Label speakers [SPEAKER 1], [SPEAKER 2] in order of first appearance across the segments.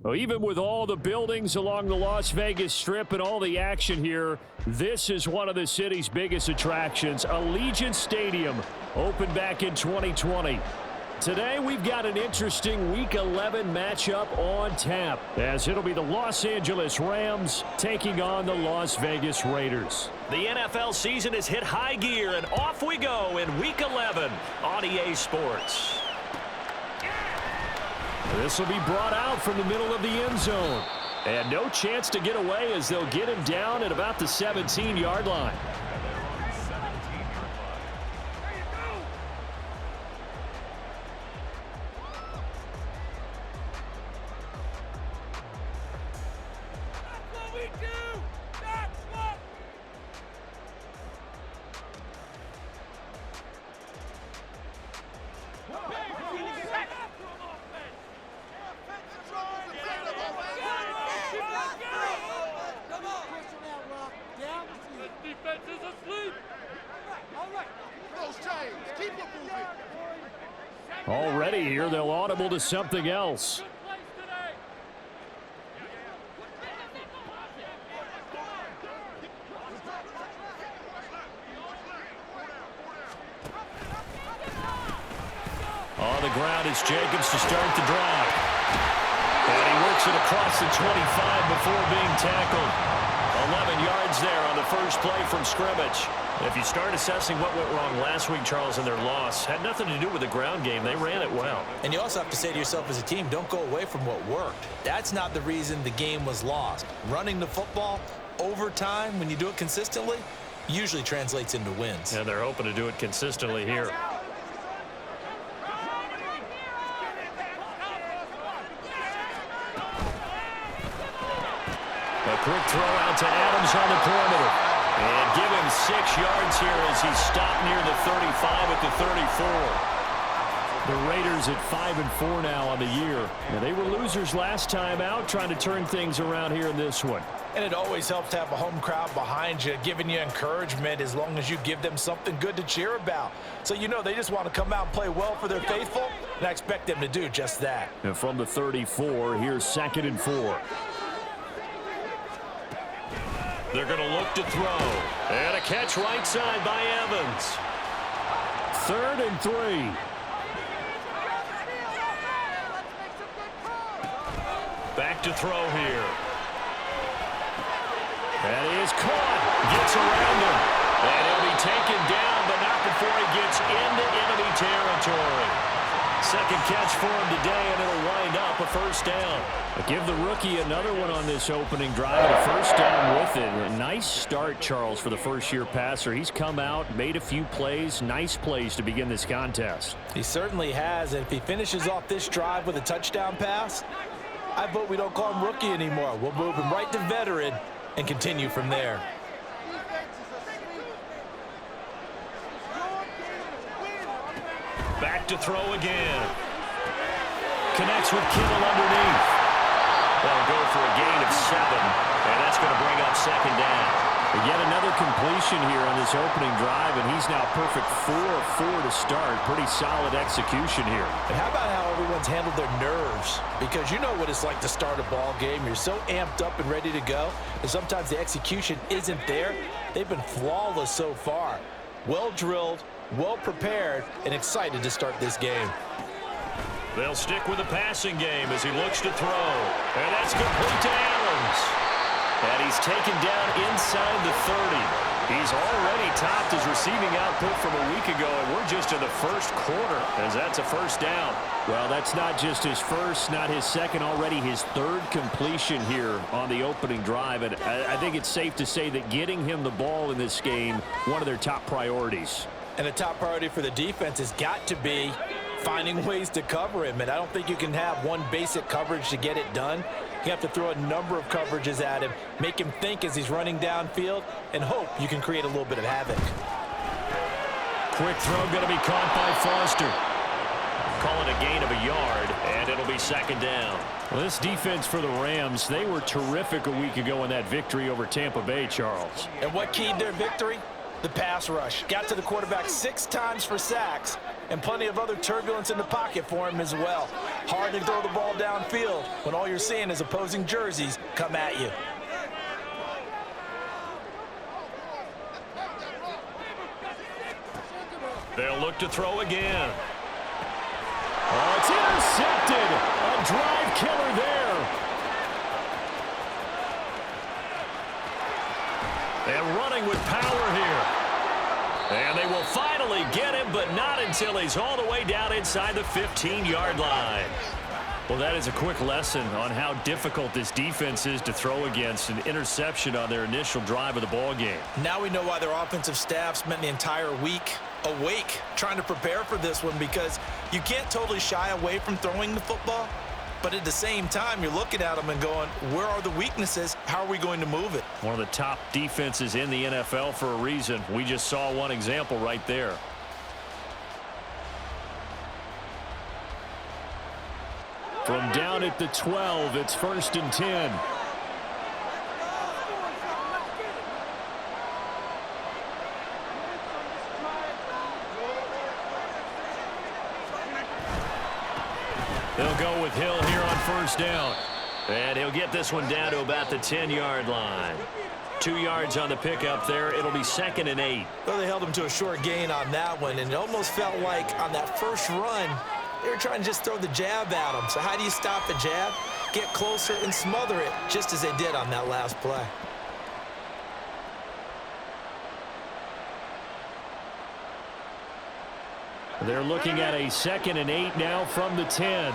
[SPEAKER 1] Well, even with all the buildings along the Las Vegas Strip and all the action here, this is one of the city's biggest attractions. Allegiant Stadium opened back in 2020. Today, we've got an interesting Week 11 matchup on tap, as it'll be the Los Angeles Rams taking on the Las Vegas Raiders.
[SPEAKER 2] The NFL season has hit high gear, and off we go in Week 11 on EA Sports.
[SPEAKER 1] This will be brought out from the middle of the end zone. And no chance to get away as they'll get him down at about the 17-yard line. Already here, they'll audible to something else. On the ground is Jacobs to start the drive. And he works it across the 25 before being tackled. 11 yards there on the first play from scrimmage. If you start assessing what went wrong last week, Charles, in their loss, had nothing to do with the ground game. They ran it well.
[SPEAKER 3] And you also have to say to yourself as a team, don't go away from what worked. That's not the reason the game was lost. Running the football over time, when you do it consistently, usually translates into wins.
[SPEAKER 2] And they're hoping to do it consistently here. A quick throw out to Adams on the perimeter. And give him 6 yards here as he stopped near the 35 at the 34.
[SPEAKER 1] The Raiders at 5-4 now on the year. And they were losers last time out, trying to turn things around here in this one.
[SPEAKER 4] And it always helps to have a home crowd behind you, giving you encouragement as long as you give them something good to cheer about. So you know they just want to come out and play well for their faithful, and I expect them to do just that.
[SPEAKER 1] And from the 34, here's 2nd and 4.
[SPEAKER 2] They're going to look to throw. And a catch right side by Evans.
[SPEAKER 1] 3rd and 3.
[SPEAKER 2] Back to throw here.
[SPEAKER 1] And he is caught. Gets around him. And he'll be taken down, but not before he gets into enemy territory. Second catch for him today, and it'll wind up a first down. Give the rookie another one on this opening drive, a first down with it. A nice start, Charles, for the first-year passer. He's come out, made a few plays, nice plays to begin this contest.
[SPEAKER 4] He certainly has, and if he finishes off this drive with a touchdown pass, I vote we don't call him rookie anymore. We'll move him right to veteran and continue from there.
[SPEAKER 2] Back to throw again. Connects with Kittle underneath. They'll go for a gain of 7, and that's going to bring up 2nd down. Yet another completion here on this opening drive, and he's now perfect 4 of 4 to start. Pretty solid execution here.
[SPEAKER 4] And how about how everyone's handled their nerves? Because you know what it's like to start a ball game. You're so amped up and ready to go, and sometimes the execution isn't there. They've been flawless so far. Well drilled, well prepared, and excited to start this game.
[SPEAKER 2] They'll stick with the passing game as he looks to throw. And that's complete to Adams. And he's taken down inside the 30. He's already topped his receiving output from a week ago, and we're just in the first quarter as that's a first down.
[SPEAKER 1] Well, that's not just his first, not his second, already his 3rd completion here on the opening drive. And I think it's safe to say that getting him the ball in this game, one of their top priorities.
[SPEAKER 4] And the top priority for the defense has got to be finding ways to cover him. And I don't think you can have one basic coverage to get it done. You have to throw a number of coverages at him, make him think as he's running downfield, and hope you can create a little bit of havoc.
[SPEAKER 1] Quick throw going to be caught by Foster.
[SPEAKER 2] Call it a gain of a yard, and it'll be 2nd down.
[SPEAKER 1] Well, this defense for the Rams, they were terrific a week ago in that victory over Tampa Bay, Charles.
[SPEAKER 4] And what keyed their victory? The pass rush. Got to the quarterback 6 times for sacks, and plenty of other turbulence in the pocket for him as well. Hard to throw the ball downfield when all you're seeing is opposing jerseys come at you.
[SPEAKER 2] They'll look to throw again. Oh, it's intercepted. A drive killer there. And running with power here. And they will finally get him, but not until he's all the way down inside the 15-yard line. Well, that is a quick lesson on how difficult this defense is to throw against. An interception on their initial drive of the ball game.
[SPEAKER 3] Now we know why their offensive staff spent the entire week awake trying to prepare for this one, because you can't totally shy away from throwing the football, but at the same time you're looking at them and going, where are the weaknesses? How are we going to move it?
[SPEAKER 2] One of the top defenses in the NFL for a reason. We just saw one example right there. From down at the 12, it's 1st and 10. They'll go with Hill here on 1st down. And he'll get this one down to about the 10-yard line. 2 yards on the pickup there. It'll be 2nd and 8.
[SPEAKER 3] Well, they held him to a short gain on that one, and it almost felt like on that first run, they were trying to just throw the jab at him. So how do you stop a jab? Get closer and smother it, just as they did on that last play.
[SPEAKER 2] They're looking at a 2nd and 8 now from the 10.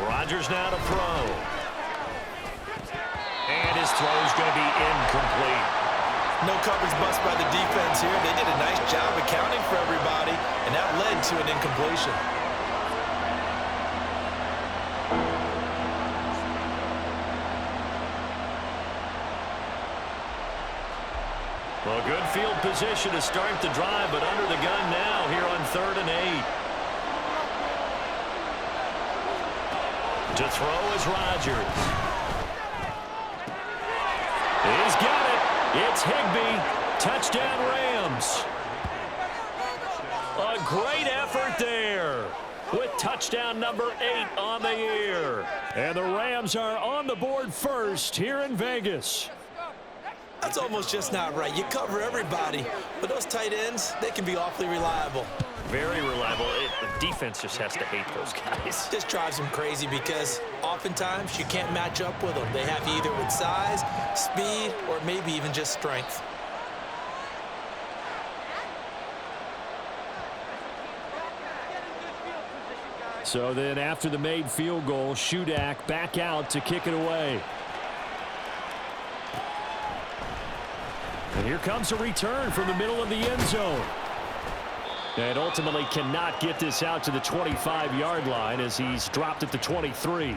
[SPEAKER 2] Rodgers now to throw. And his throw is going to be incomplete.
[SPEAKER 3] No coverage bust by the defense here. They did a nice job accounting for everybody, and that led to an incompletion.
[SPEAKER 2] Well, good field position to start the drive, but under the gun now here on 3rd and 8. To throw is Rodgers. He's got it. It's Higbee. Touchdown Rams. A great effort there with touchdown number 8 on the year. And the Rams are on the board first here in Vegas.
[SPEAKER 3] That's almost just not right. You cover everybody, but those tight ends, they can be awfully reliable.
[SPEAKER 2] Very reliable. The defense just has to hate those guys.
[SPEAKER 3] This drives them crazy because oftentimes you can't match up with them. They have you either with size, speed, or maybe even just strength.
[SPEAKER 2] So then after the made field goal, Shudak back out to kick it away. And here comes a return from the middle of the end zone. And ultimately cannot get this out to the 25-yard line as he's dropped at the 23.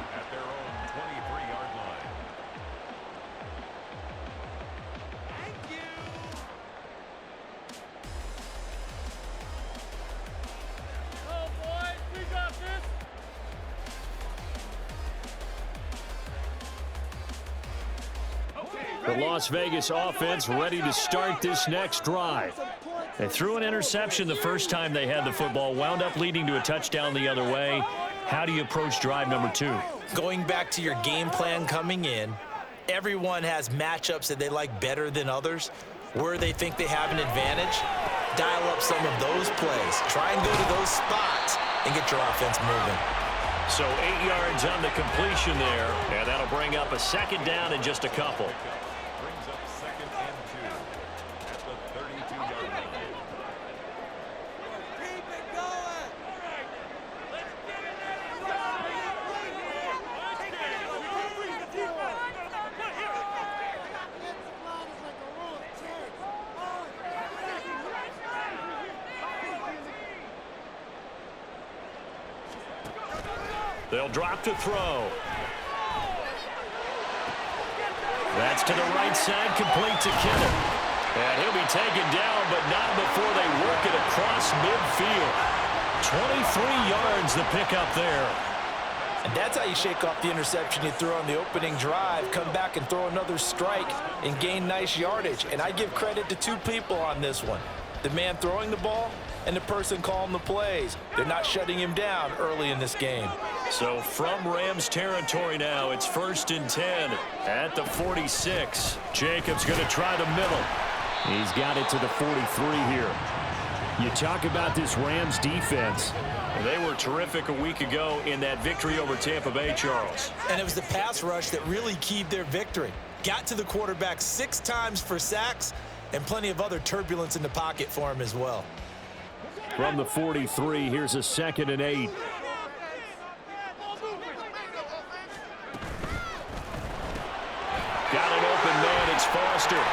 [SPEAKER 2] The Las Vegas offense ready to start this next drive. They threw an interception the first time they had the football, wound up leading to a touchdown the other way. How do you approach drive number 2?
[SPEAKER 3] Going back to your game plan coming in, everyone has matchups that they like better than others. Where they think they have an advantage, dial up some of those plays. Try and go to those spots and get your offense moving.
[SPEAKER 2] So 8 yards on the completion there, and that'll bring up a 2nd down and just a couple.
[SPEAKER 5] Brings up 2nd and 2 at the 32-yard line.
[SPEAKER 6] Keep it going. Let's get it
[SPEAKER 2] They'll drop to throw. That's to the right side, complete to Kittle. And he'll be taken down, but not before they work it across midfield. 23 yards the pickup there.
[SPEAKER 4] And that's how you shake off the interception you threw on the opening drive, come back and throw another strike and gain nice yardage. And I give credit to two people on this one, the man throwing the ball and the person calling the plays. They're not shutting him down early in this game.
[SPEAKER 2] So from Rams territory now, it's 1st and 10 at the 46. Jacobs going to try the middle. He's got it to the 43 here. You talk about this Rams defense. They were terrific a week ago in that victory over Tampa Bay, Charles.
[SPEAKER 3] And it was the pass rush that really keyed their victory. Got to the quarterback 6 times for sacks and plenty of other turbulence in the pocket for him as well.
[SPEAKER 2] From the 43, here's a 2nd and 8. Got an open man, it's Foster.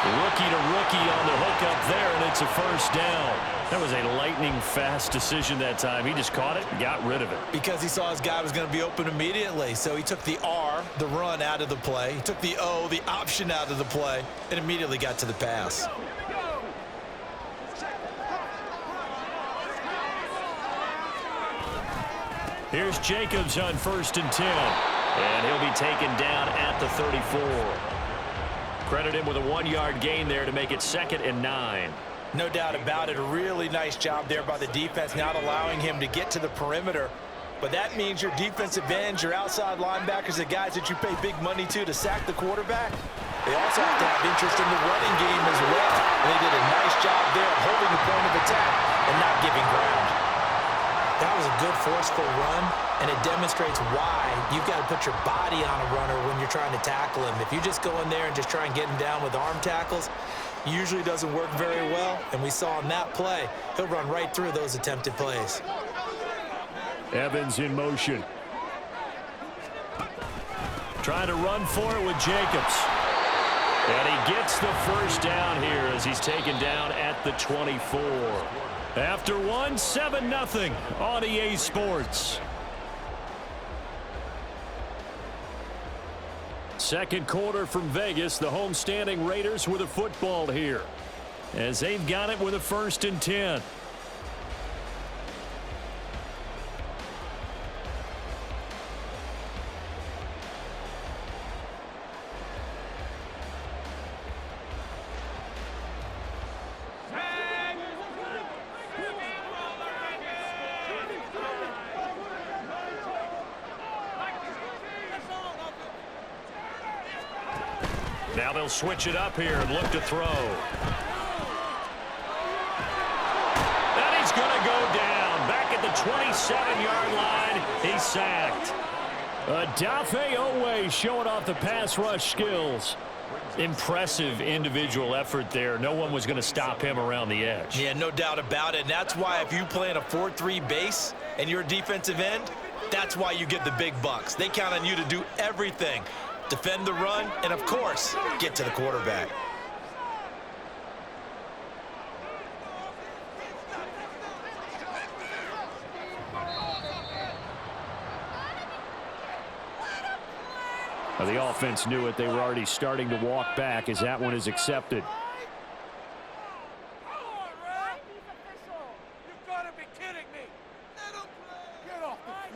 [SPEAKER 2] Rookie to rookie on the hook up there, and it's a 1st down. That was a lightning-fast decision that time. He just caught it and got rid of it.
[SPEAKER 3] Because he saw his guy was going to be open immediately. So he took the R, the run, out of the play. He took the O, the option, out of the play, and immediately got to the pass.
[SPEAKER 2] Here's Jacobs on 1st and 10. And he'll be taken down at the 34. Credit him with a 1-yard gain there to make it 2nd and 9.
[SPEAKER 4] No doubt about it. A really nice job there by the defense, not allowing him to get to the perimeter. But that means your defensive ends, your outside linebackers, the guys that you pay big money to sack the quarterback, they also have to have interest in the running game as well. And they did a nice job there of holding the point of attack and not giving ground.
[SPEAKER 3] That was a good forceful run, and it demonstrates why you've got to put your body on a runner when you're trying to tackle him. If you just go in there and just try and get him down with arm tackles, usually doesn't work very well, and we saw in that play, he'll run right through those attempted plays.
[SPEAKER 2] Evans in motion. Trying to run for it with Jacobs. And he gets the 1st down here as he's taken down at the 24. After 1, 7-0 on EA Sports. Second quarter from Vegas. The homestanding Raiders with a football here as they've got it with a 1st and 10. Now they'll switch it up here and look to throw. And he's going to go down. Back at the 27-yard line, he's sacked. Odafe Owe showing off the pass rush skills. Impressive individual effort there. No one was going to stop him around the edge.
[SPEAKER 3] Yeah, no doubt about it. And that's why if you play in a 4-3 base and you're a defensive end, that's why you get the big bucks. They count on you to do everything. Defend the run, and of course, get to the quarterback.
[SPEAKER 2] Well, the offense knew it. They were already starting to walk back as that one is accepted.
[SPEAKER 6] You've got to be kidding me. Let him play. Get off the field.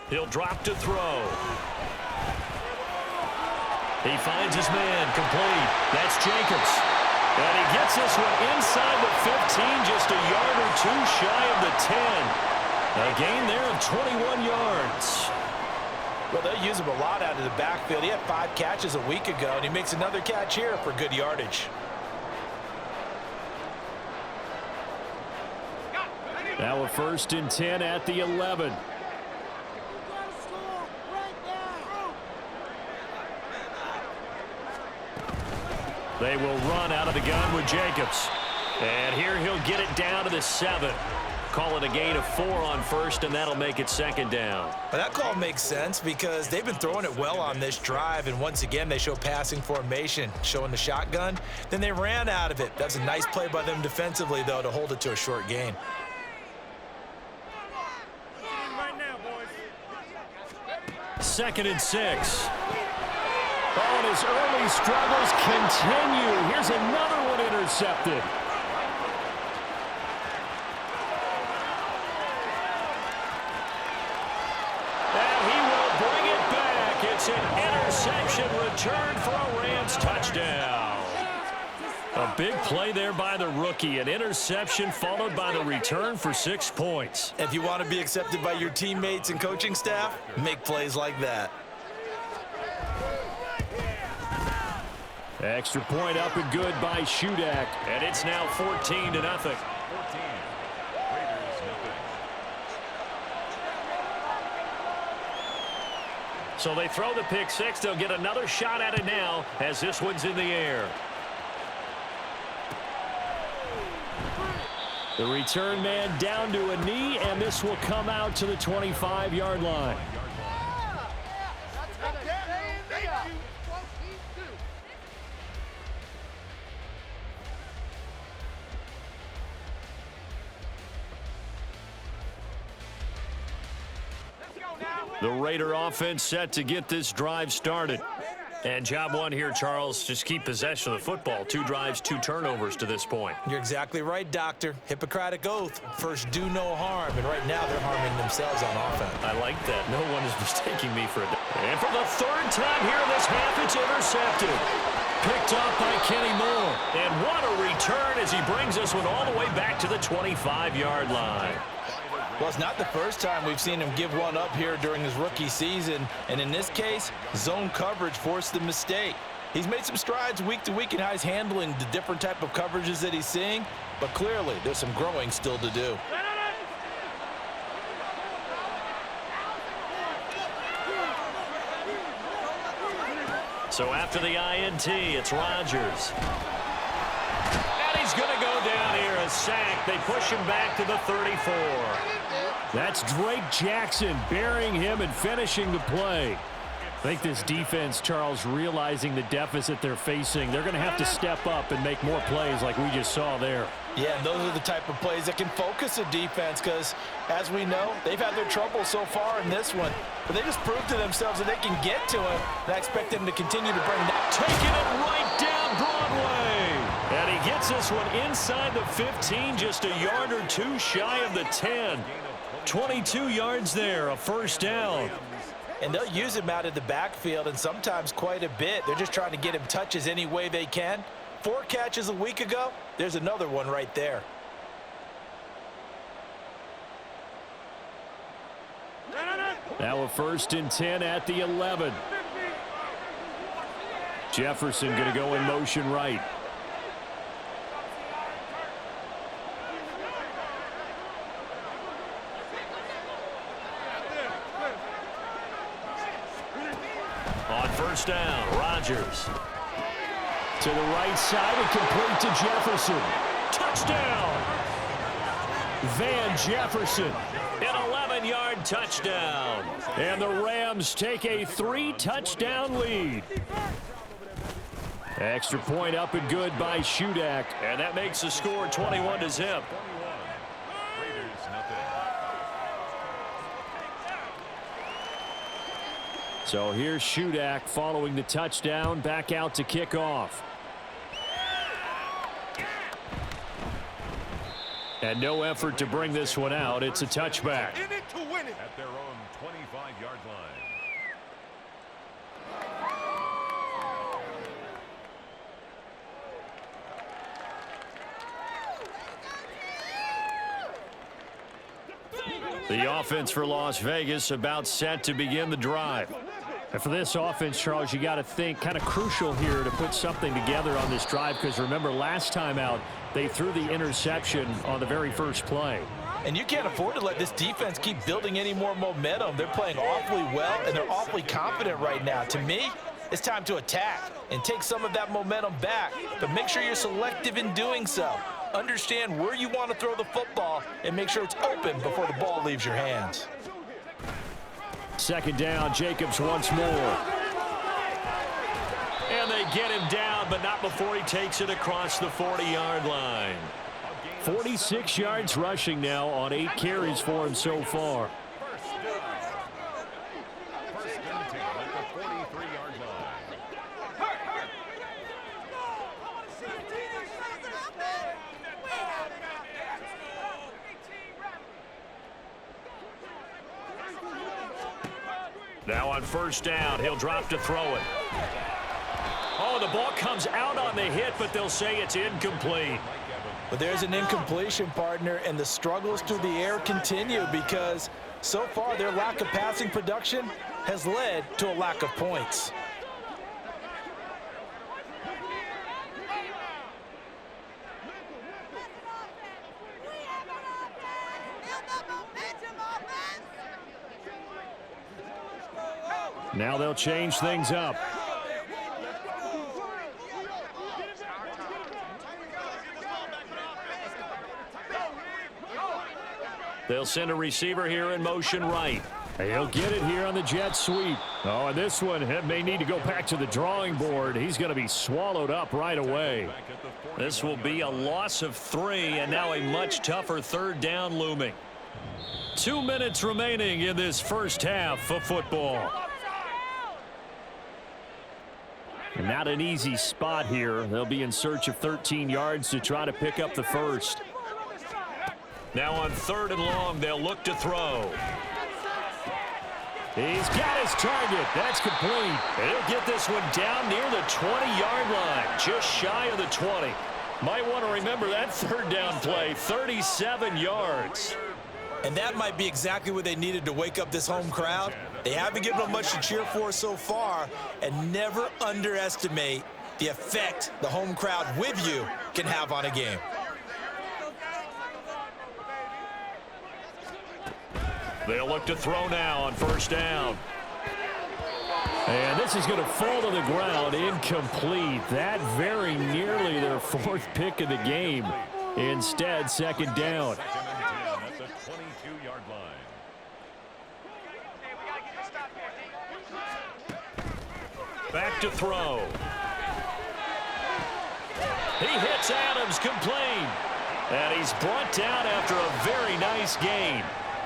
[SPEAKER 2] He'll drop to throw. He finds his man complete. That's Jacobs. And he gets this one inside the 15, just a yard or two shy of the 10. A gain there of 21 yards.
[SPEAKER 4] Well, they use him a lot out of the backfield. He had 5 catches a week ago, and he makes another catch here for good yardage.
[SPEAKER 2] Now a 1st and 10 at the 11. They will run out of the gun with Jacobs. And here he'll get it down to the 7. Call it a gain of 4 on 1st, and that'll make it 2nd down.
[SPEAKER 3] But that call makes sense because they've been throwing it well on this drive, and once again they show passing formation, showing the shotgun. Then they ran out of it. That's a nice play by them defensively, though, to hold it to a short gain.
[SPEAKER 2] 2nd and 6. Oh, and his early struggles continue. Here's another one intercepted. And he will bring it back. It's an interception return for a Rams touchdown. A big play there by the rookie. An interception followed by the return for 6 points.
[SPEAKER 3] If you want to be accepted by your teammates and coaching staff, make plays like that.
[SPEAKER 2] Extra point up and good by Shudak. And it's now 14-0.
[SPEAKER 5] 14. Raiders, nothing.
[SPEAKER 2] So they throw the pick six. They'll get another shot at it now as this one's in the air. The return man down to a knee, and this will come out to the 25-yard line. The Raider offense set to get this drive started. And job one here, Charles, just keep possession of the football. 2 drives, 2 turnovers to this point.
[SPEAKER 3] You're exactly right, Doctor. Hippocratic oath. First, do no harm. And right now, they're harming themselves on offense.
[SPEAKER 2] I like that. No one is mistaking me for a... And for the 3rd time here in this half, it's intercepted. Picked off by Kenny Moore. And what a return as he brings this one all the way back to the 25-yard line.
[SPEAKER 3] Well, it's not the first time we've seen him give one up here during his rookie season. And in this case, zone coverage forced the mistake. He's made some strides week to week in how he's handling the different type of coverages that he's seeing. But clearly, there's some growing still to do.
[SPEAKER 2] So after the INT, it's Rodgers. And he's going to go down here, a sack. They push him back to the 34. That's Drake Jackson burying him and finishing the play. I think this defense, Charles, realizing the deficit they're facing, they're going to have to step up and make more plays like we just saw there.
[SPEAKER 3] Yeah, and those are the type of plays that can focus a defense because, as we know, they've had their trouble so far in this one. But they just proved to themselves that they can get to it, and I expect them to continue to bring that.
[SPEAKER 2] Taking it right down Broadway. And he gets this one inside the 15, just a yard or 2 shy of the 10. 22 yards there, a first down.
[SPEAKER 3] And they'll use him out of the backfield, and sometimes quite a bit. They're just trying to get him touches any way they can. 4 catches a week ago. There's another one right there.
[SPEAKER 2] Now a 1st and 10 at the 11. Jefferson going to go in motion right. On 1st down, Rodgers. To the right side and complete to Jefferson. Touchdown! Van Jefferson. An 11-yard touchdown. And the Rams take a 3-touchdown lead. Extra point up and good by Shudak. And that makes the score 21-0.
[SPEAKER 5] Raiders, nothing.
[SPEAKER 2] So here's Shudak following the touchdown, back out to kick off. And no effort to bring this one out. It's a touchback.
[SPEAKER 6] In it to win it.
[SPEAKER 5] At their own 25-yard line.
[SPEAKER 2] The offense for Las Vegas about set to begin the drive. And for this offense, Charles, you got to think kind of crucial here to put something together on this drive because remember last time out they threw the interception on the very first play.
[SPEAKER 3] And you can't afford to let this defense keep building any more momentum. They're playing awfully well, and they're awfully confident right now. To me, it's time to attack and take some of that momentum back, but make sure you're selective in doing so. Understand where you want to throw the football and make sure it's open before the ball leaves your hands.
[SPEAKER 2] 2nd down, Jacobs once more. And they get him down, but not before he takes it across the 40-yard line. 46 yards rushing now on 8 carries for him so far.
[SPEAKER 5] First and 10.
[SPEAKER 2] Now on first down, he'll drop to throw it. Oh, the ball comes out on the hit, but they'll say it's incomplete.
[SPEAKER 4] But there's an incompletion, partner, and the struggles through the air continue because so far their lack of passing production has led to a lack of points.
[SPEAKER 2] Now they'll change things up. They'll send a receiver here in motion right. He'll get it here on the jet sweep. Oh, and this one may need to go back to the drawing board. He's going to be swallowed up right away. This will be a loss of 3, and now a much tougher third down looming. 2 minutes remaining in this first half of football. Not an easy spot here. They'll be in search of 13 yards to try to pick up the first. Now on 3rd and long, they'll look to throw. He's got his target. That's complete. And he'll get this one down near the 20-yard line, just shy of the 20. Might want to remember that third down play, 37 yards.
[SPEAKER 3] And that might be exactly what they needed to wake up this home crowd. They haven't given them much to cheer for so far, and never underestimate the effect the home crowd with you can have on a game.
[SPEAKER 2] They'll look to throw now on first down. And this is going to fall to the ground, incomplete. That very nearly their 4th pick of the game. Instead, second down.
[SPEAKER 5] At the 22-yard line.
[SPEAKER 2] Back to throw. He hits Adams, complete. And he's brought down after a very nice gain.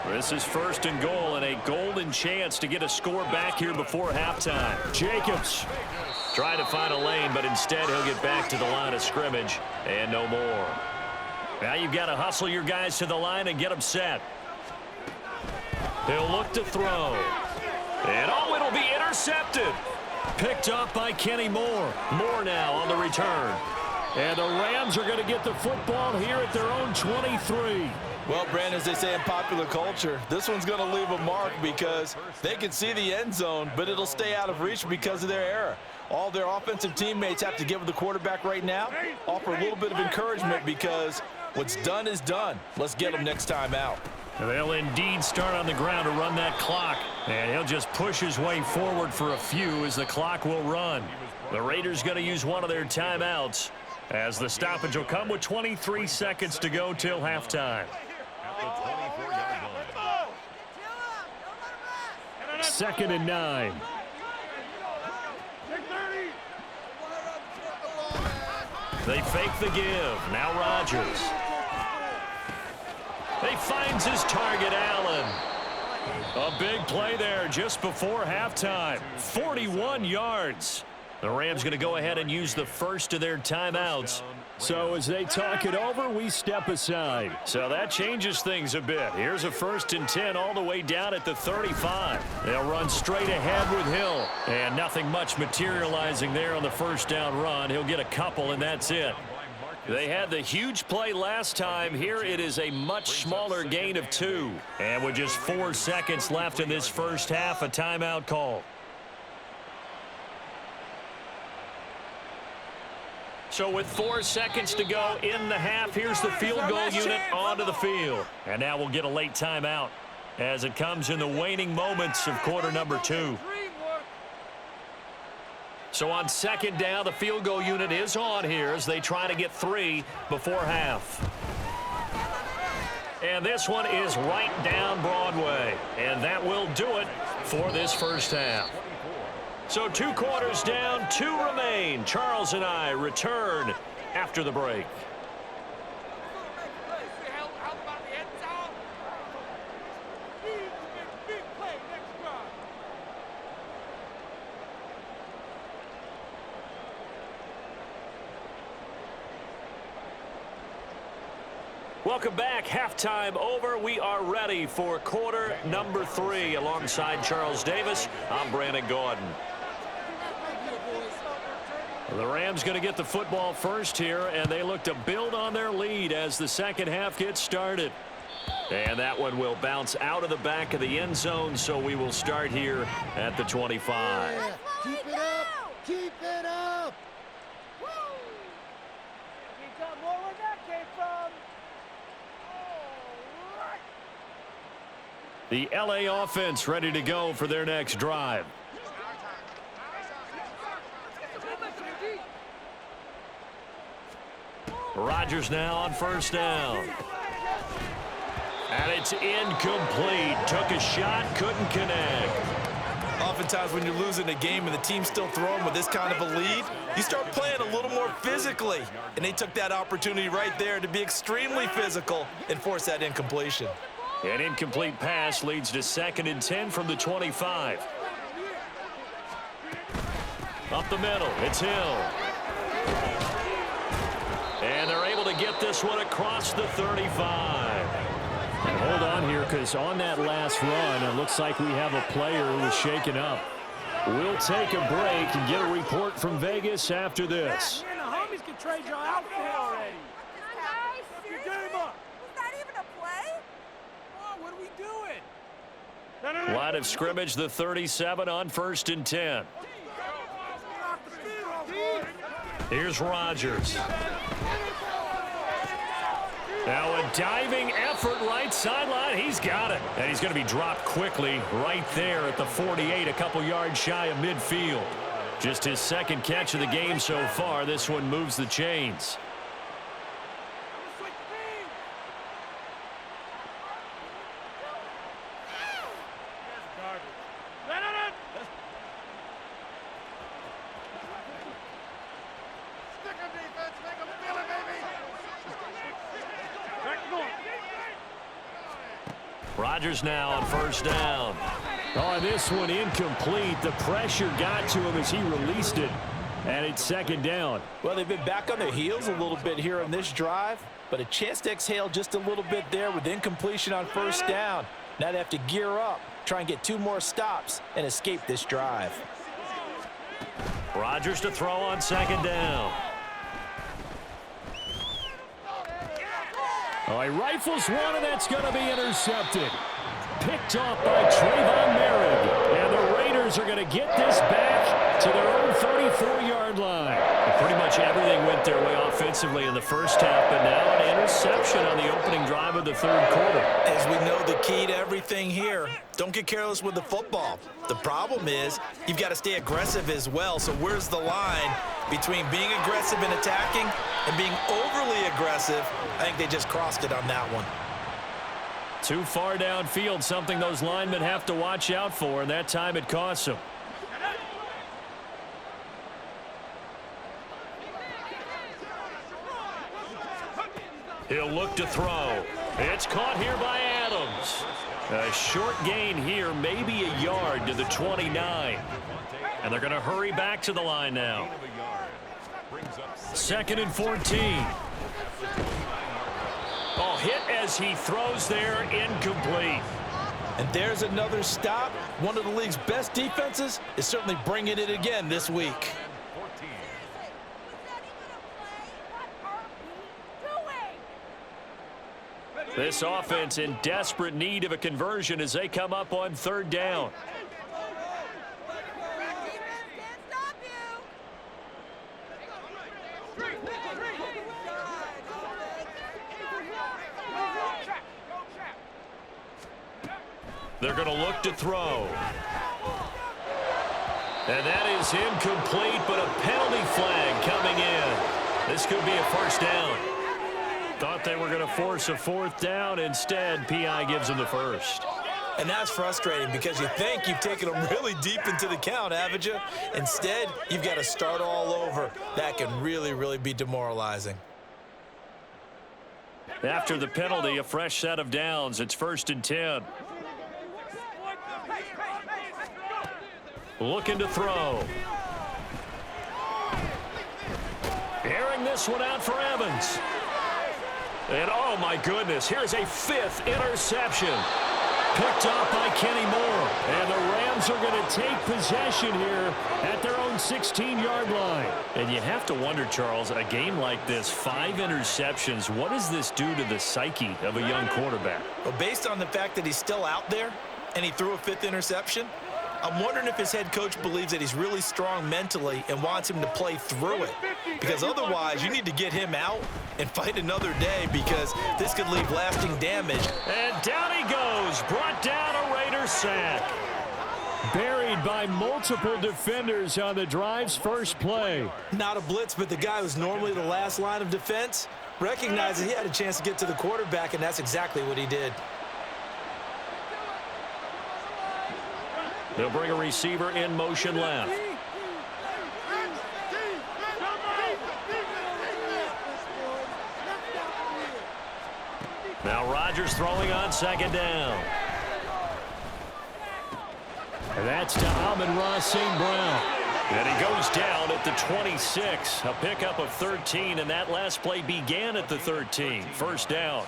[SPEAKER 2] This is 1st and goal and a golden chance to get a score back here before halftime. Jacobs trying to find a lane, but instead he'll get back to the line of scrimmage and no more. Now you've got to hustle your guys to the line and get them set. He'll look to throw. And oh, it'll be intercepted. Picked up by Kenny Moore. Moore now on the return. And the Rams are going to get the football here at their own 23.
[SPEAKER 4] Well, Brandon, as they say in popular culture, this one's going to leave a mark because they can see the end zone, but it'll stay out of reach because of their error. All their offensive teammates have to give the quarterback right now, offer a little bit of encouragement because what's done is done. Let's get them next time out.
[SPEAKER 2] They'll indeed start on the ground to run that clock, and he'll just push his way forward for a few as the clock will run. The Raiders going to use one of their timeouts as the stoppage will come with 23 seconds to go till halftime.
[SPEAKER 5] At the 24-yard line.
[SPEAKER 2] 2nd and 9. They fake the give. Now Rodgers. He finds his target, Allen. A big play there just before halftime. 41 yards. The Rams going to go ahead and use the first of their timeouts. So as they talk it over, we step aside. So that changes things a bit. Here's a 1st and 10 all the way down at the 35. They'll run straight ahead with Hill. And nothing much materializing there on the first down run. He'll get a couple, and that's it. They had the huge play last time. Here it is a much smaller gain of 2. And with just 4 seconds left in this first half, a timeout call. So with 4 seconds to go in the half, here's the field goal unit onto the field. And now we'll get a late timeout as it comes in the waning moments of quarter number 2. So on 2nd down, the field goal unit is on here as they try to get 3 before half. And this one is right down Broadway. And that will do it for this first half. So 2 quarters down, 2 remain. Charles and I return after the break.
[SPEAKER 1] Welcome back. Halftime over. We are ready for quarter number 3. Alongside Charles Davis, I'm Brandon Gordon. The Rams going to get the football first here, and they look to build on their lead as the second half gets started. And that one will bounce out of the back of the end zone, so we will start here at the 25.
[SPEAKER 6] Yeah. Keep it up. Keep it up. Woo. Can you tell more where that came from? All right.
[SPEAKER 1] The LA offense ready to go for their next drive. Rodgers now on first down. And it's incomplete. Took a shot, couldn't connect.
[SPEAKER 3] Oftentimes when you're losing a game and the team's still throwing with this kind of a lead, you start playing a little more physically. And they took that opportunity right there to be extremely physical and force that incompletion.
[SPEAKER 1] An incomplete pass leads to 2nd and 10 from the 25. Up the middle, it's Hill. And they're able to get this one across the 35.
[SPEAKER 2] And hold on here, because on that last run, it looks like we have a player who was shaken up. We'll take a break and get a report from Vegas after this.
[SPEAKER 6] Man, the homies can trade your outfit already. Your game up.
[SPEAKER 7] Was that even a play?
[SPEAKER 6] Oh, what are we doing?
[SPEAKER 1] Line of scrimmage, the 37 on 1st and 10. Here's Rodgers. Now a diving effort right sideline. He's got it. And he's going to be dropped quickly right there at the 48, a couple yards shy of midfield. Just his 2nd catch of the game so far. This one moves the chains. Rodgers now on first down.
[SPEAKER 2] Oh, this one incomplete. The pressure got to him as he released it. And it's 2nd down.
[SPEAKER 4] Well, they've been back on their heels a little bit here on this drive, but a chance to exhale just a little bit there with incompletion on first down. Now they have to gear up, try and get 2 more stops, and escape this drive.
[SPEAKER 1] Rodgers to throw on 2nd down.
[SPEAKER 2] Oh, he rifles one, and that's going to be intercepted. Picked off by Trayvon Merritt. And the Raiders are going to get this back to their own 34-yard line.
[SPEAKER 1] Pretty much everything went their way offensively in the first half, but now an interception on the opening drive of the 3rd quarter.
[SPEAKER 3] As we know, the key to everything here, don't get careless with the football. The problem is you've got to stay aggressive as well. So where's the line between being aggressive and attacking and being overly aggressive? I think they just crossed it on that one.
[SPEAKER 1] Too far downfield, something those linemen have to watch out for, and that time it costs them. He'll look to throw. It's caught here by Adams. A short gain here, maybe a yard to the 29. And they're going to hurry back to the line now. 2nd and 14. Oh, hit as he throws there, incomplete.
[SPEAKER 3] And there's another stop. One of the league's best defenses is certainly bringing it again this week.
[SPEAKER 1] This offense in desperate need of a conversion as they come up on 3rd down. They're going to look to throw. And that is incomplete, but a penalty flag coming in. This could be a 1st down. Thought they were going to force a 4th down. Instead, P.I. gives them the 1st.
[SPEAKER 3] And that's frustrating because you think you've taken them really deep into the count, haven't you? Instead, you've got to start all over. That can really, really be demoralizing.
[SPEAKER 1] After the penalty, a fresh set of downs. It's 1st and 10. Looking to throw. Airing this one out for Evans. And oh my goodness, here's a 5th interception. Picked off by Kenny Moore. And the Rams are going to take possession here at their own 16-yard line. And you have to wonder, Charles, a game like this, 5 interceptions, what does this do to the psyche of a young quarterback?
[SPEAKER 3] Well, based on the fact that he's still out there and he threw a 5th interception, I'm wondering if his head coach believes that he's really strong mentally and wants him to play through it. Because otherwise, you need to get him out and fight another day, because this could leave lasting damage.
[SPEAKER 1] And down he goes. Brought down, a Raider sack. Buried by multiple defenders on the drive's first play.
[SPEAKER 3] Not a blitz, but the guy who's normally the last line of defense recognizes he had a chance to get to the quarterback, and that's exactly what he did.
[SPEAKER 1] They'll bring a receiver in motion left. Now Rodgers throwing on 2nd down. And that's to Amon-Ra St. Brown. And he goes down at the 26. A pickup of 13, and that last play began at the 13. First down.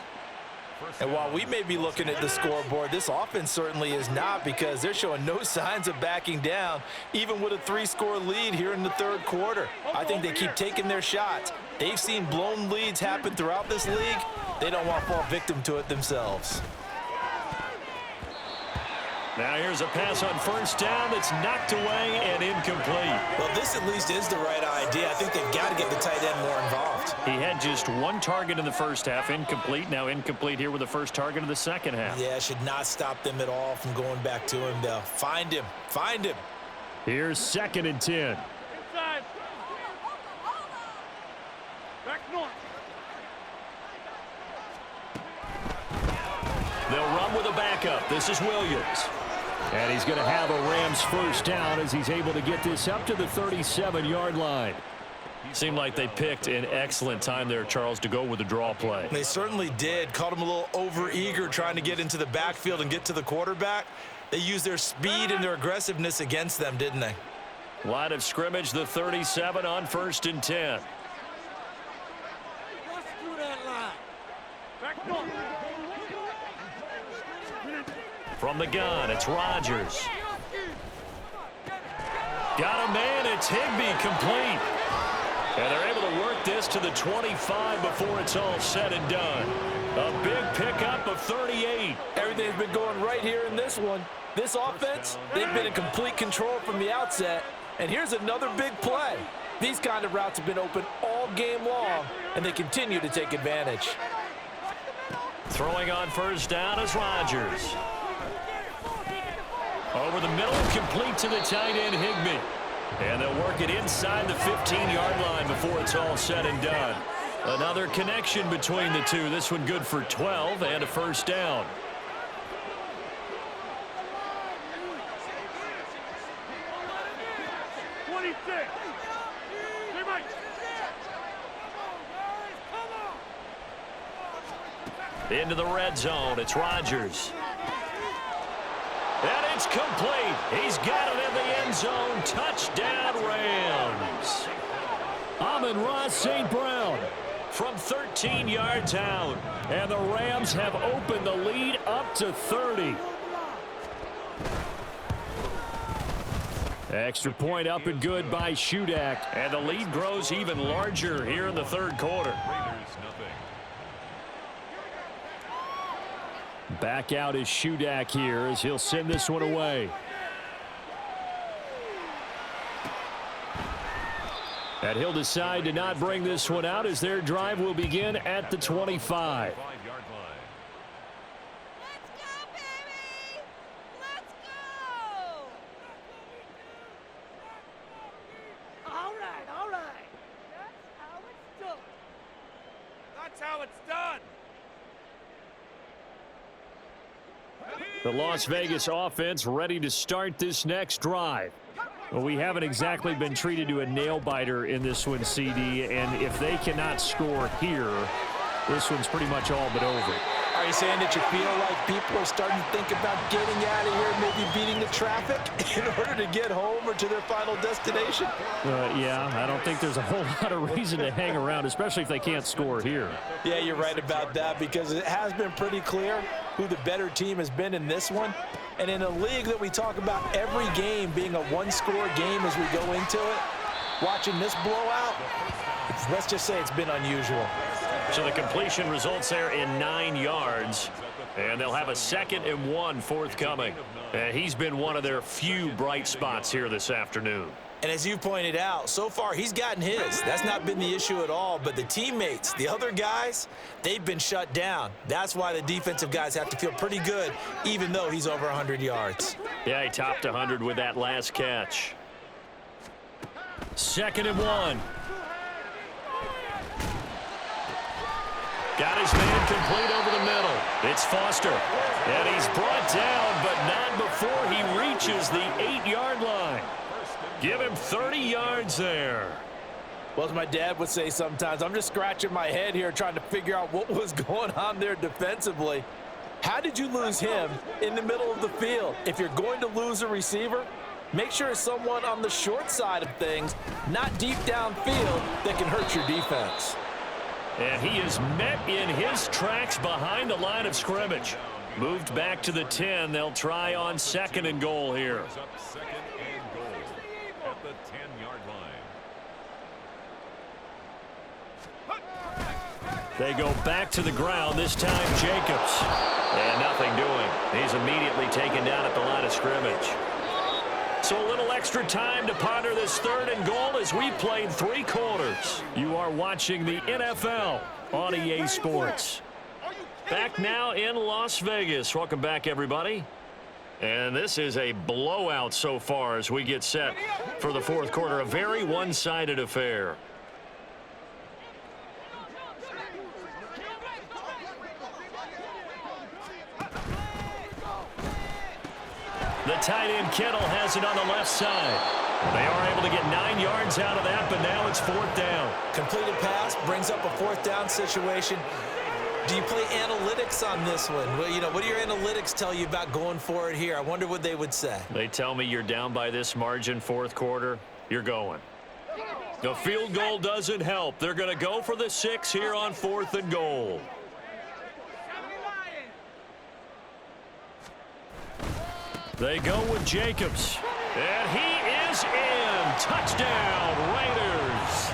[SPEAKER 4] And while we may be looking at the scoreboard, this offense certainly is not, because they're showing no signs of backing down, even with a 3-score lead here in the 3rd quarter. I think they keep taking their shots. They've seen blown leads happen throughout this league. They don't want to fall victim to it themselves.
[SPEAKER 1] Now here's a pass on 1st down that's knocked away and incomplete.
[SPEAKER 3] Well, this at least is the right idea. I think they've got to get the tight end more involved.
[SPEAKER 1] He had just 1 target in the first half, incomplete. Now incomplete here with the first target of the second half.
[SPEAKER 3] Yeah, should not stop them at all from going back to him, though. Find him. Find him.
[SPEAKER 1] Here's 2nd and 10.
[SPEAKER 6] Inside. Back north.
[SPEAKER 1] They'll run with a backup. This is Williams. And he's going to have a Rams first down as he's able to get this up to the 37-yard line. Seemed like they picked an excellent time there, Charles, to go with the draw play.
[SPEAKER 3] They certainly did. Caught him a little over-eager trying to get into the backfield and get to the quarterback. They used their speed and their aggressiveness against them, didn't they?
[SPEAKER 1] Line of scrimmage, the 37 on 1st and 10.
[SPEAKER 6] Let's do that line. Back north.
[SPEAKER 1] From the gun, it's Rodgers. Got a man, it's Higbee, complete. And they're able to work this to the 25 before it's all said and done. A big pickup of 38.
[SPEAKER 4] Everything's been going right here in this one. This offense, they've been in complete control from the outset. And here's another big play. These kind of routes have been open all game long, and they continue to take advantage.
[SPEAKER 1] Throwing on 1st down is Rodgers. Over the middle, complete to the tight end, Higbee. And they'll work it inside the 15-yard line before it's all said and done. Another connection between the two. This one good for 12 and a first down. Into the red zone, it's Rodgers. And it's complete. He's got it in the end zone. Touchdown, Rams. Amon-Ra St. Brown from 13 yards out. And the Rams have opened the lead up to 30. Extra point up and good by Shudak. And the lead grows even larger here in the 3rd quarter. Back out is Shudak here as he'll send this one away. And he'll decide to not bring this one out as their drive will begin at the 25.
[SPEAKER 5] Let's go, baby! Let's go!
[SPEAKER 6] All right. That's how it's done. That's how it's done.
[SPEAKER 1] The Las Vegas offense ready to start this next drive. Well, we haven't exactly been treated to a nail-biter in this one, CD, and if they cannot score here, this one's pretty much all but over.
[SPEAKER 4] Are you saying that you feel like people are starting to think about getting out of here, maybe beating the traffic in order to get home or to their final destination?
[SPEAKER 2] Yeah, I don't think there's a whole lot of reason to hang around, especially if they can't score here.
[SPEAKER 4] Yeah, you're right about that, because it has been pretty clear who the better team has been in this one. And in a league that we talk about every game being a one-score game as we go into it, watching this blowout, let's just say it's been unusual.
[SPEAKER 2] So the completion results there in 9 yards, and they'll have a 2nd and 1 forthcoming. And he's been one of their few bright spots here this afternoon.
[SPEAKER 3] And as you pointed out, so far he's gotten his. That's not been the issue at all. But the teammates, the other guys, they've been shut down. That's why the defensive guys have to feel pretty good, even though he's over 100 yards.
[SPEAKER 2] Yeah, he topped 100 with that last catch. 2nd and 1. Got his man complete over the middle. It's Foster. And he's brought down, but not before he reaches the 8-yard line. Give him 30 yards there.
[SPEAKER 4] Well, as my dad would say sometimes, I'm just scratching my head here trying to figure out what was going on there defensively. How did you lose him in the middle of the field? If you're going to lose a receiver, make sure it's someone on the short side of things, not deep downfield, that can hurt your defense.
[SPEAKER 2] And he is met in his tracks behind the line of scrimmage. Moved back to the 10. They'll try on 2nd and goal here.
[SPEAKER 5] At the 10-yard line.
[SPEAKER 2] They go back to the ground, this time Jacobs. And nothing doing. He's immediately taken down at the line of scrimmage. So a little extra time to ponder this 3rd and goal as we played 3 quarters. You are watching the NFL on EA Sports. Back now in Las Vegas. Welcome back, everybody. And this is a blowout so far as we get set for the 4th quarter. A very one-sided affair. The tight end Kittle has it on the left side. They are able to get 9 yards out of that, but now it's 4th down.
[SPEAKER 3] Completed pass brings up a 4th down situation. Do you play analytics on this one? Well, you know, what do your analytics tell you about going for it here? I wonder what they would say.
[SPEAKER 2] They tell me you're down by this margin 4th quarter, you're going. The field goal doesn't help. They're going to go for the 6 here on 4th and goal. They go with Jacobs. And he is in. Touchdown, Raiders.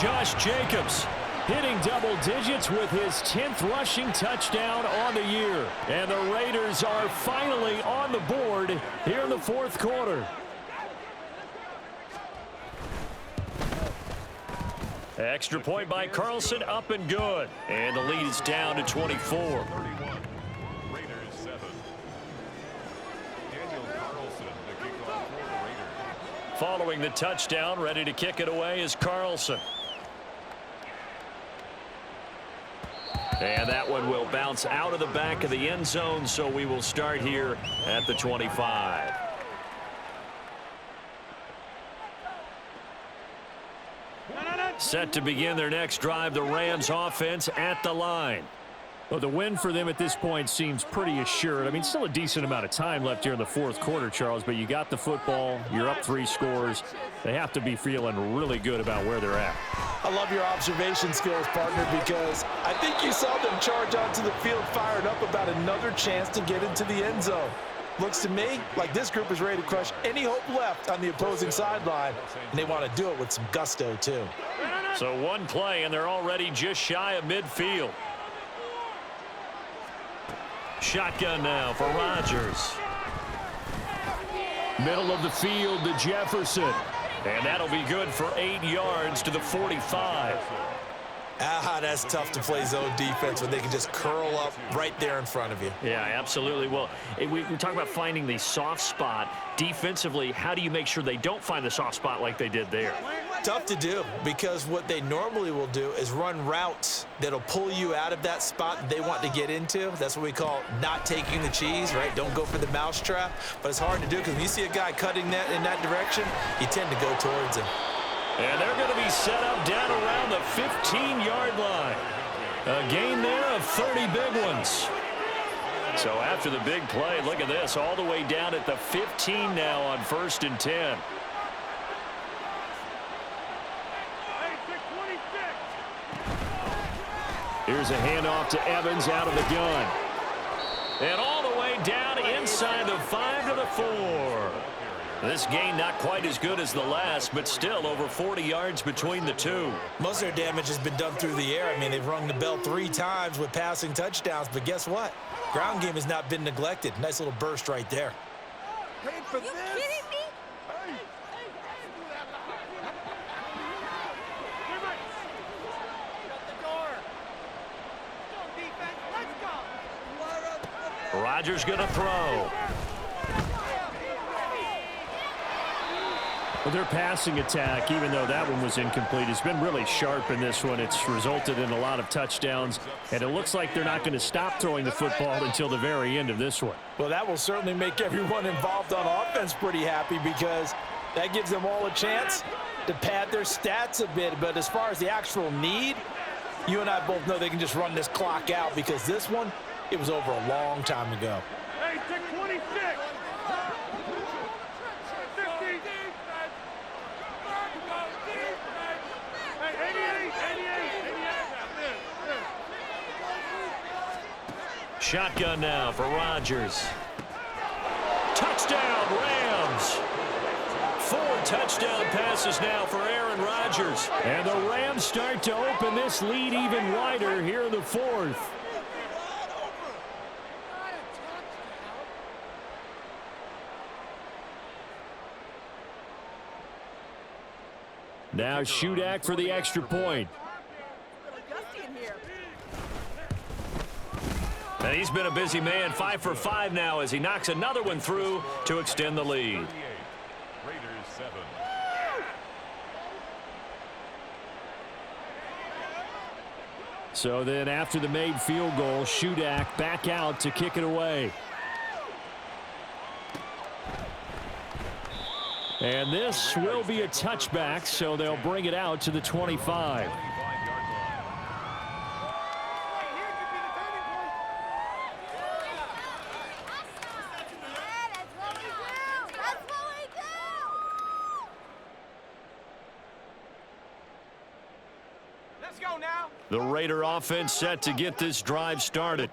[SPEAKER 2] Josh Jacobs hitting double digits with his 10th rushing touchdown on the year. And the Raiders are finally on the board here in the 4th quarter. Extra point by Carlson, up and good. And the lead is down to 24. Following the touchdown, ready to kick it away is Carlson. And that one will bounce out of the back of the end zone, so we will start here at the 25. Set to begin their next drive, the Rams offense at the line. Well, the win for them at this point seems pretty assured. I mean, still a decent amount of time left here in the 4th quarter, Charles, but you got the football, you're up 3 scores. They have to be feeling really good about where they're at.
[SPEAKER 4] I love your observation skills, partner, because I think you saw them charge onto the field fired up about another chance to get into the end zone. Looks to me like this group is ready to crush any hope left on the opposing sideline, and they want to do it with some gusto, too.
[SPEAKER 2] So one play, and they're already just shy of midfield. Shotgun now for Rodgers. Middle of the field to Jefferson. And that'll be good for 8 yards to the 45.
[SPEAKER 3] That's tough to play zone defense when they can just curl up right there in front of you.
[SPEAKER 2] Yeah, absolutely. Well, we talk about finding the soft spot. Defensively, how do you make sure they don't find the soft spot like they did there?
[SPEAKER 3] Tough to do, because what they normally will do is run routes that'll pull you out of that spot they want to get into. That's what we call not taking the cheese, right? Don't go for the mousetrap. But it's hard to do because when you see a guy cutting that in that direction, you tend to go towards him.
[SPEAKER 2] And they're going to be set up down around the 15-yard line. A gain there of 30 big ones. So after the big play, look at this, all the way down at the 15 now on 1st and 10. Here's a handoff to Evans out of the gun. And all the way down inside the 5 to the 4. This gain not quite as good as the last, but still over 40 yards between the two.
[SPEAKER 3] Most of their damage has been done through the air. I mean, they've rung the bell 3 times with passing touchdowns, but guess what? Ground game has not been neglected. Nice little burst right there.
[SPEAKER 6] Paid for this? Kidding me?
[SPEAKER 2] Rodgers going to throw. Well, their passing attack, even though that one was incomplete, has been really sharp in this one. It's resulted in a lot of touchdowns, and it looks like they're not going to stop throwing the football until the very end of this one.
[SPEAKER 4] Well, that will certainly make everyone involved on offense pretty happy because that gives them all a chance to pad their stats a bit. But as far as the actual need, you and I both know they can just run this clock out because this one, it was over a long time ago.
[SPEAKER 5] Hey, take 26. 50.
[SPEAKER 2] Shotgun now for Rodgers. Touchdown, Rams. 4 touchdown passes now for Aaron Rodgers. And the Rams start to open this lead even wider here in the 4th. Now Shudak for the extra point. And he's been a busy man, 5 for 5 now as he knocks another one through to extend the lead.
[SPEAKER 5] Raiders 7.
[SPEAKER 2] So then after the made field goal, Shudak back out to kick it away. And this will be a touchback, so they'll bring it out to the 25. The Raider offense set to get this drive started.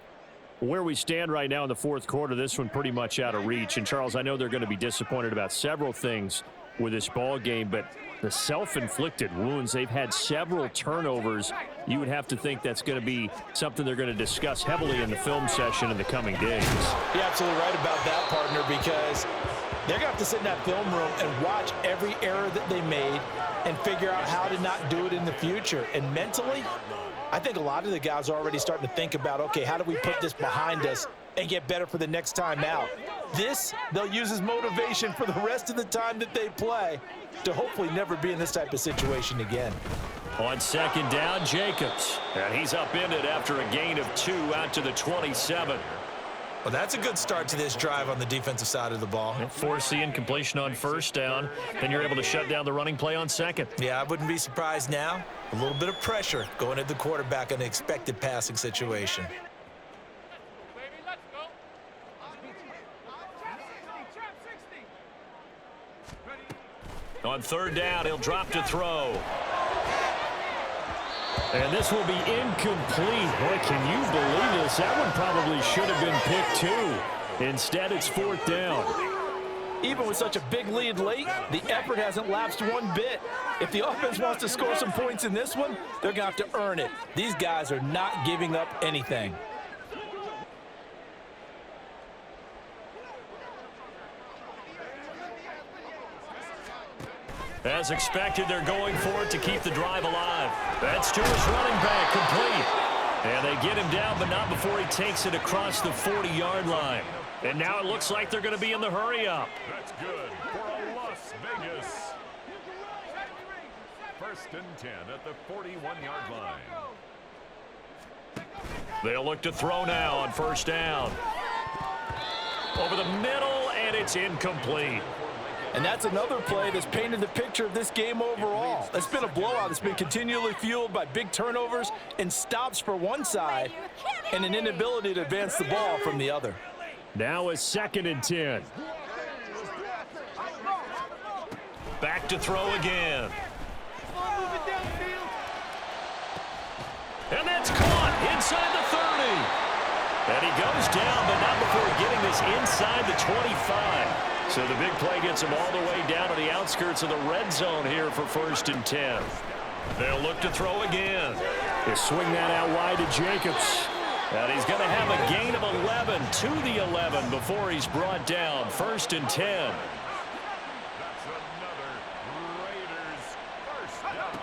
[SPEAKER 2] Where we stand right now in the 4th quarter, this one pretty much out of reach. And, Charles, I know they're going to be disappointed about several things with this ball game, but the self-inflicted wounds, they've had several turnovers. You would have to think that's going to be something they're going to discuss heavily in the film session in the coming days.
[SPEAKER 4] You're absolutely right about that, partner, because they're going to have to sit in that film room and watch every error that they made and figure out how to not do it in the future. And mentally, I think a lot of the guys are already starting to think about, okay, how do we put this behind us and get better for the next time out? This, they'll use as motivation for the rest of the time that they play to hopefully never be in this type of situation again.
[SPEAKER 2] On 2nd down, Jacobs. And he's upended after a gain of 2 out to the 27.
[SPEAKER 3] Well, that's a good start to this drive on the defensive side of the ball.
[SPEAKER 2] Force the incompletion on 1st down. Then you're able to shut down the running play on 2nd.
[SPEAKER 3] Yeah, I wouldn't be surprised now. A little bit of pressure going at the quarterback in an expected passing situation.
[SPEAKER 2] On 3rd down, he'll drop to throw. And this will be incomplete. Boy, can you believe this? That one probably should have been picked too. Instead, it's 4th down.
[SPEAKER 4] Even with such a big lead late, the effort hasn't lapsed one bit. If the offense wants to score some points in this one, they're going to have to earn it. These guys are not giving up anything.
[SPEAKER 2] As expected, they're going for it to keep the drive alive. That's to his running back, complete. And they get him down, but not before he takes it across the 40-yard line. And now it looks like they're going to be in the hurry-up.
[SPEAKER 5] That's good for Las Vegas. 1st and 10 at the 41-yard line.
[SPEAKER 2] They'll look to throw now on 1st down. Over the middle, and it's incomplete.
[SPEAKER 4] And that's another play that's painted the picture of this game overall. It's been a blowout. It's been continually fueled by big turnovers and stops for one side and an inability to advance the ball from the other.
[SPEAKER 2] Now a 2nd and 10.
[SPEAKER 1] Back to throw again. And that's caught inside the 30. And he goes down, but not before getting this inside the 25. So the big play gets him all the way down to the outskirts of the red zone here for 1st and 10. They'll look to throw again.
[SPEAKER 2] They swing that out wide to Jacobs.
[SPEAKER 1] And he's going to have a gain of 11 to the 11 before he's brought down. 1st and 10.
[SPEAKER 5] That's another Raiders first down.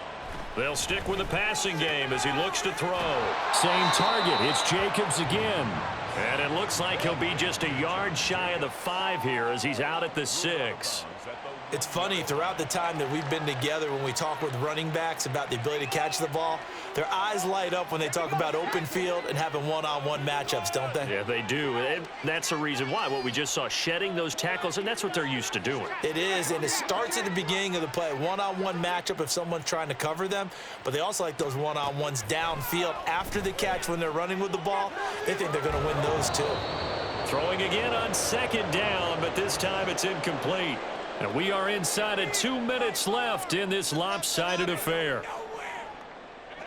[SPEAKER 1] They'll stick with the passing game as he looks to throw.
[SPEAKER 2] Same target. It's Jacobs again.
[SPEAKER 1] And it looks like he'll be just a yard shy of the 5 here as he's out at the 6.
[SPEAKER 3] It's funny, throughout the time that we've been together, when we talk with running backs about the ability to catch the ball, their eyes light up when they talk about open field and having one-on-one matchups, don't they?
[SPEAKER 1] Yeah, they do. And that's the reason why. What we just saw, shedding those tackles, and that's what they're used to doing.
[SPEAKER 3] It is, and it starts at the beginning of the play. One-on-one matchup if someone's trying to cover them, but they also like those one-on-ones downfield after the catch when they're running with the ball. They think they're going to win those too.
[SPEAKER 1] Throwing again on 2nd down, but this time it's incomplete. And we are inside of 2 minutes left in this lopsided affair.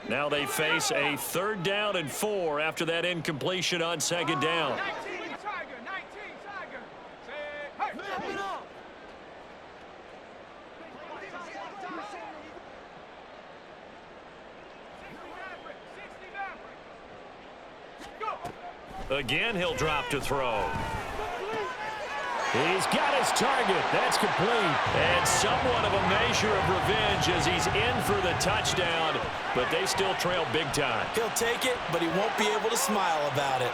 [SPEAKER 1] Now they face a 3rd down and 4 after that incompletion on 2nd down. Again, he'll drop to throw.
[SPEAKER 2] He's got his target. That's complete.
[SPEAKER 1] And somewhat of a measure of revenge as he's in for the touchdown, but they still trail big time.
[SPEAKER 3] He'll take it, but he won't be able to smile about it.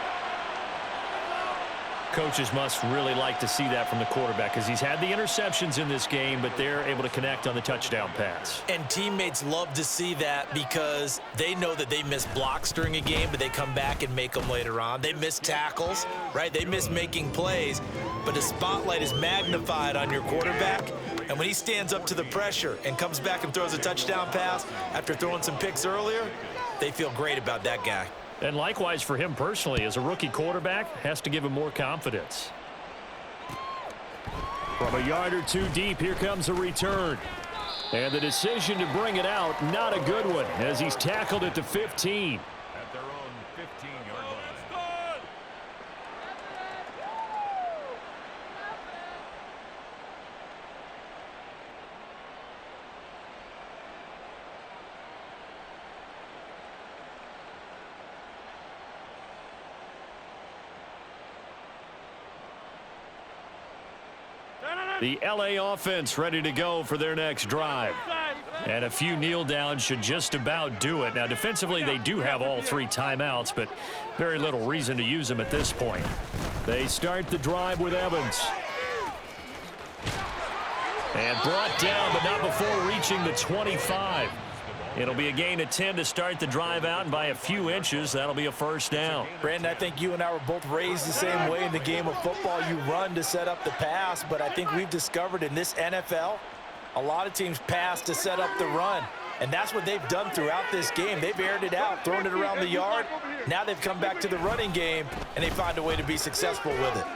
[SPEAKER 1] Coaches must really like to see that from the quarterback because he's had the interceptions in this game, but they're able to connect on the touchdown pass.
[SPEAKER 3] And teammates love to see that because they know that they miss blocks during a game, but they come back and make them later on. They miss tackles, right? They miss making plays, but the spotlight is magnified on your quarterback. And when he stands up to the pressure and comes back and throws a touchdown pass after throwing some picks earlier, they feel great about that guy.
[SPEAKER 1] And likewise for him personally, as a rookie quarterback, has to give him more confidence.
[SPEAKER 2] From a yard or two deep, here comes a return. And the decision to bring it out, not a good one, as he's tackled at the 15.
[SPEAKER 5] At their own 15-yard line.
[SPEAKER 1] The LA offense ready to go for their next drive. And a few kneel downs should just about do it. Now, defensively, they do have all 3 timeouts, but very little reason to use them at this point.
[SPEAKER 2] They start the drive with Evans.
[SPEAKER 1] And brought down, but not before reaching the 25. It'll be a gain of 10 to start the drive out, and by a few inches, that'll be a 1st down.
[SPEAKER 4] Brandon, I think you and I were both raised the same way in the game of football. You run to set up the pass, but I think we've discovered in this NFL, a lot of teams pass to set up the run. And that's what they've done throughout this game. They've aired it out, thrown it around the yard. Now they've come back to the running game, and they find a way to be successful with it.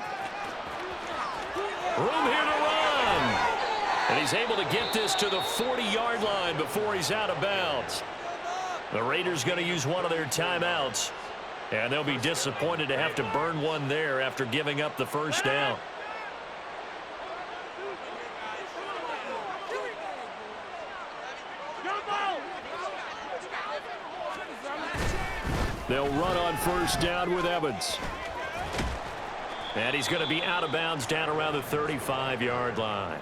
[SPEAKER 1] Room here to run. And he's able to get this to the 40-yard line before he's out of bounds. The Raiders going to use one of their timeouts. And they'll be disappointed to have to burn one there after giving up the 1st down.
[SPEAKER 2] They'll run on 1st down with Evans.
[SPEAKER 1] And he's going to be out of bounds down around the 35-yard line.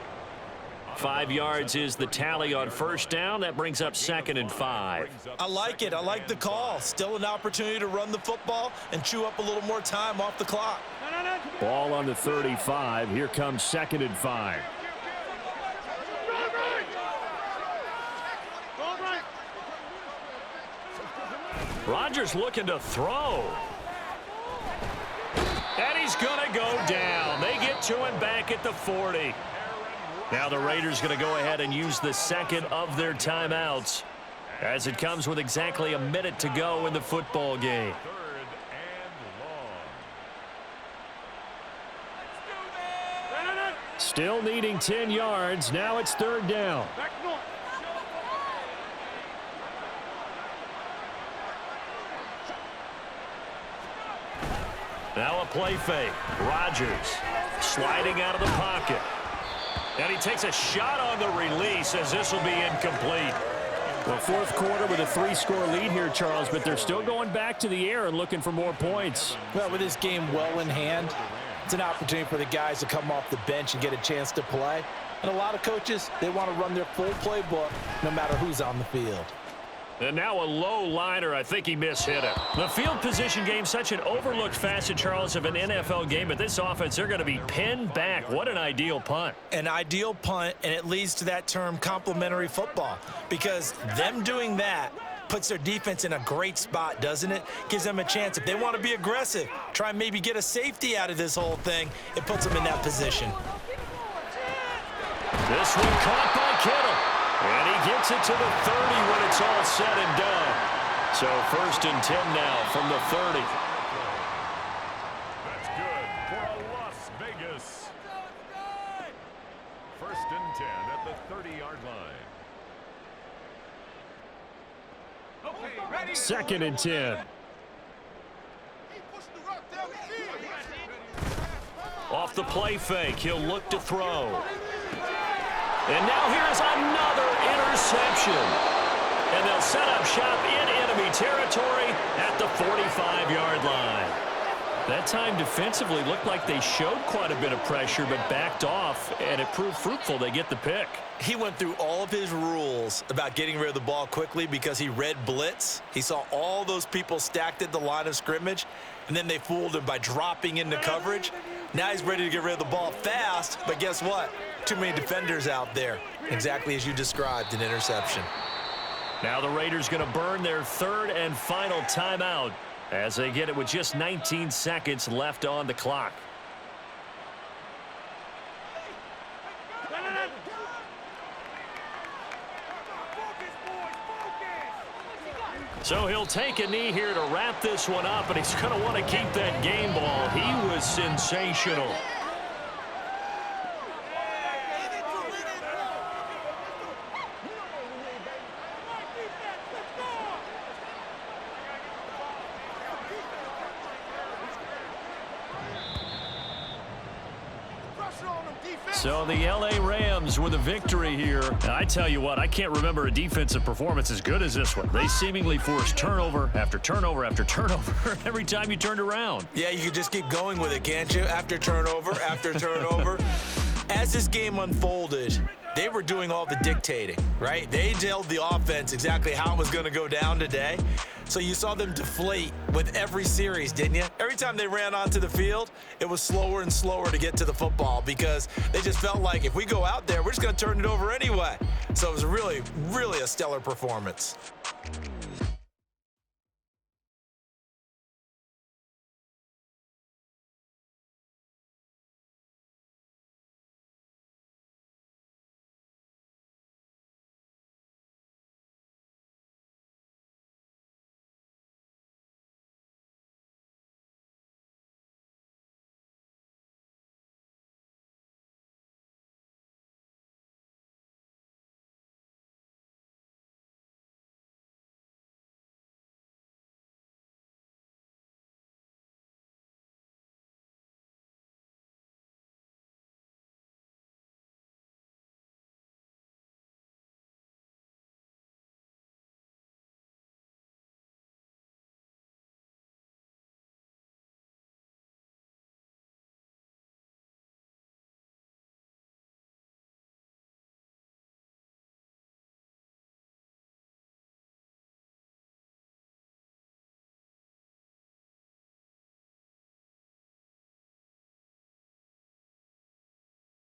[SPEAKER 1] 5 yards is the tally on 1st down. That brings up 2nd and 5.
[SPEAKER 3] I like it. I like the call. Still an opportunity to run the football and chew up a little more time off the clock.
[SPEAKER 2] Ball on the 35. Here comes 2nd and 5.
[SPEAKER 1] Rodgers looking to throw. And he's going to go down. They get to him back at the 40.
[SPEAKER 2] Now the Raiders going to go ahead and use the second of their timeouts as it comes with exactly a minute to go in the football game.
[SPEAKER 5] Third and long.
[SPEAKER 2] Still needing 10 yards. Now it's third down. Now a play fake. Rodgers sliding out of the pocket. And he takes a shot on the release as this will be incomplete. Well, fourth quarter with a 3-score lead here, Charles, but they're still going back to the air and looking for more points.
[SPEAKER 4] Well, with this game well in hand, it's an opportunity for the guys to come off the bench and get a chance to play. And a lot of coaches, they want to run their full playbook no matter who's on the field.
[SPEAKER 2] And now a low liner. I think he mishit it. The field position game, such an overlooked facet, Charles, of an NFL game. But this offense, they're going to be pinned back. What an ideal punt.
[SPEAKER 3] An ideal punt, and it leads to that term complementary football. Because them doing that puts their defense in a great spot, doesn't it? Gives them a chance. If they want to be aggressive, try and maybe get a safety out of this whole thing, it puts them in that position.
[SPEAKER 2] This one caught by Kittle. And he gets it to the 30 when it's all said and done. So first and 10 now from the 30.
[SPEAKER 5] That's good for a Las Vegas. First and 10 at the 30-yard line.
[SPEAKER 6] Okay, ready.
[SPEAKER 2] Second and 10. Off the play fake, he'll look to throw. And now here's another interception. And they'll set up shop in enemy territory at the 45-yard line. That time defensively looked like they showed quite a bit of pressure but backed off, and it proved fruitful. They get the pick.
[SPEAKER 3] He went through all of his rules about getting rid of the ball quickly because he read blitz. He saw all those people stacked at the line of scrimmage, and then they fooled him by dropping into coverage. Now he's ready to get rid of the ball fast, but guess what? Too many defenders out there. Exactly as you described, an interception.
[SPEAKER 2] Now the Raiders going to burn their third and final timeout as they get it with just 19 seconds left on the clock. So he'll take a knee here to wrap this one up, and he's going to want to keep that game ball. He was sensational. So the L.A. Rams with a victory here. And I tell you what, I can't remember a defensive performance as good as this one. They seemingly forced turnover after turnover after turnover every time you turned around.
[SPEAKER 3] Yeah, you could just keep going with it, can't you? After turnover, after turnover. As this game unfolded, they were doing all the dictating, right? They told the offense exactly how it was going to go down today. So you saw them deflate with every series, didn't you? Every time they ran onto the field, it was slower and slower to get to the football because they just felt like if we go out there, we're just going to turn it over anyway. So it was really, really a stellar performance.